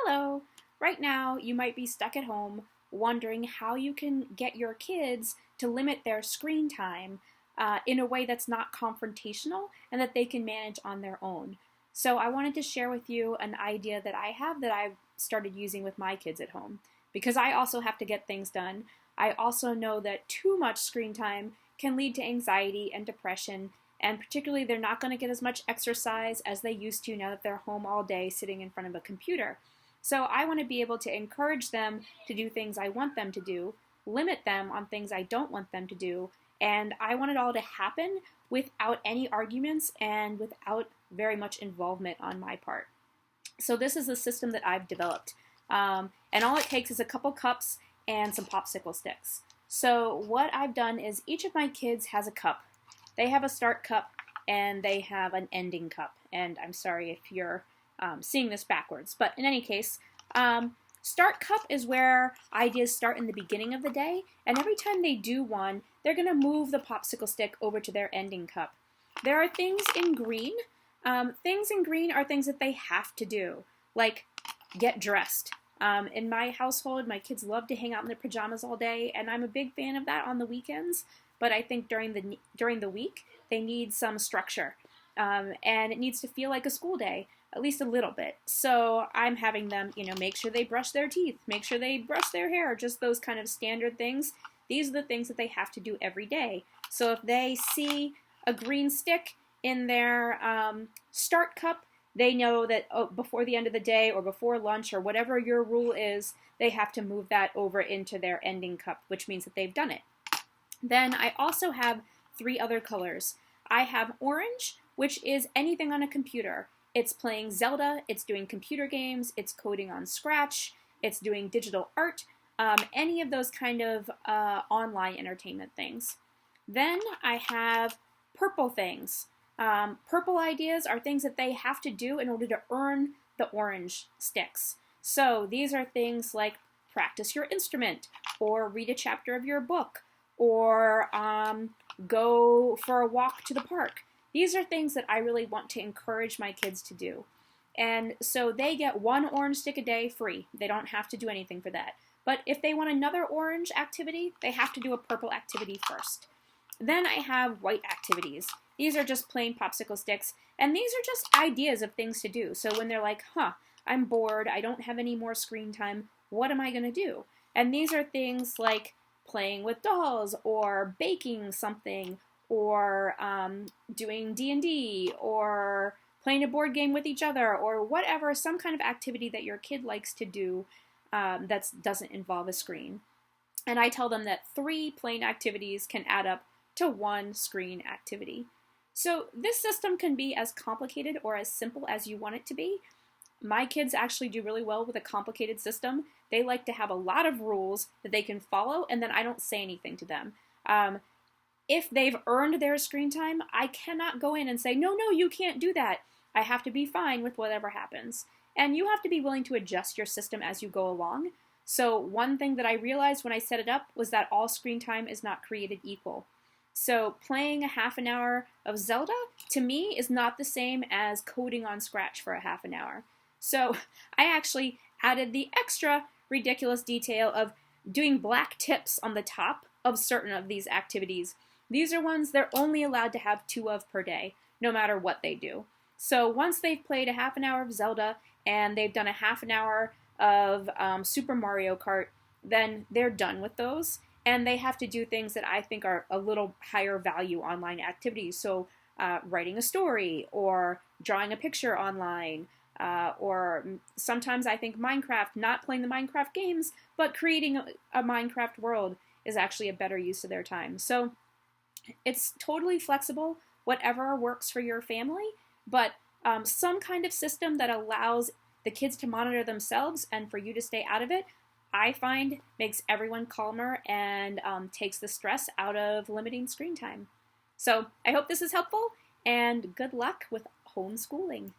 Hello! Right now, you might be stuck at home wondering how you can get your kids to limit their screen time in a way that's not confrontational and that they can manage on their own. So, I wanted to share with you an idea that I have that I've started using with my kids at home. Because I also have to get things done, I also know that too much screen time can lead to anxiety and depression, and particularly they're not going to get as much exercise as they used to now that they're home all day sitting in front of a computer. So I want to be able to encourage them to do things I want them to do, limit them on things I don't want them to do, and I want it all to happen without any arguments and without very much involvement on my part. So this is the system that I've developed. And all it takes is a couple cups and some popsicle sticks. So what I've done is each of my kids has a cup. They have a start cup and they have an ending cup. And I'm sorry if you're seeing this backwards. But in any case, start cup is where ideas start in the beginning of the day. And every time they do one, they're going to move the popsicle stick over to their ending cup. There are things in green. Things in green are things that they have to do, like get dressed. In my household, my kids love to hang out in their pajamas all day, and I'm a big fan of that on the weekends. But I think during the week, they need some structure, and it needs to feel like a school day, at least a little bit. So I'm having them, make sure they brush their teeth, make sure they brush their hair, just those kind of standard things. These are the things that they have to do every day. So if they see a green stick in their start cup, they know that before the end of the day or before lunch or whatever your rule is, they have to move that over into their ending cup, which means that they've done it. Then I also have 3 other colors. I have orange, which is anything on a computer. It's playing Zelda, it's doing computer games, it's coding on Scratch, it's doing digital art, any of those kind of online entertainment things. Then I have purple things. Purple ideas are things that they have to do in order to earn the orange sticks. So these are things like practice your instrument, or read a chapter of your book, or go for a walk to the park. These are things that I really want to encourage my kids to do. And so they get 1 orange stick a day free. They don't have to do anything for that. But if they want another orange activity, they have to do a purple activity first. Then I have white activities. These are just plain popsicle sticks, and these are just ideas of things to do. So when they're like, I'm bored, I don't have any more screen time, what am I going to do? And these are things like playing with dolls, or baking something, or doing D&D, or playing a board game with each other, or whatever, some kind of activity that your kid likes to do that doesn't involve a screen. And I tell them that 3 plain activities can add up to 1 screen activity. So this system can be as complicated or as simple as you want it to be. My kids actually do really well with a complicated system. They like to have a lot of rules that they can follow, and then I don't say anything to them. If they've earned their screen time, I cannot go in and say, no, you can't do that. I have to be fine with whatever happens. And you have to be willing to adjust your system as you go along. So one thing that I realized when I set it up was that all screen time is not created equal. So playing a half an hour of Zelda, to me, is not the same as coding on Scratch for a half an hour. So I actually added the extra ridiculous detail of doing black tips on the top of certain of these activities. These are ones they're only allowed to have 2 of per day, no matter what they do. So once they've played a half an hour of Zelda and they've done a half an hour of Super Mario Kart, then they're done with those. And they have to do things that I think are a little higher value online activities. So writing a story, or drawing a picture online, or sometimes I think Minecraft, not playing the Minecraft games, but creating a Minecraft world is actually a better use of their time. So it's totally flexible, whatever works for your family, but some kind of system that allows the kids to monitor themselves and for you to stay out of it, I find makes everyone calmer and takes the stress out of limiting screen time. So I hope this is helpful, and good luck with homeschooling.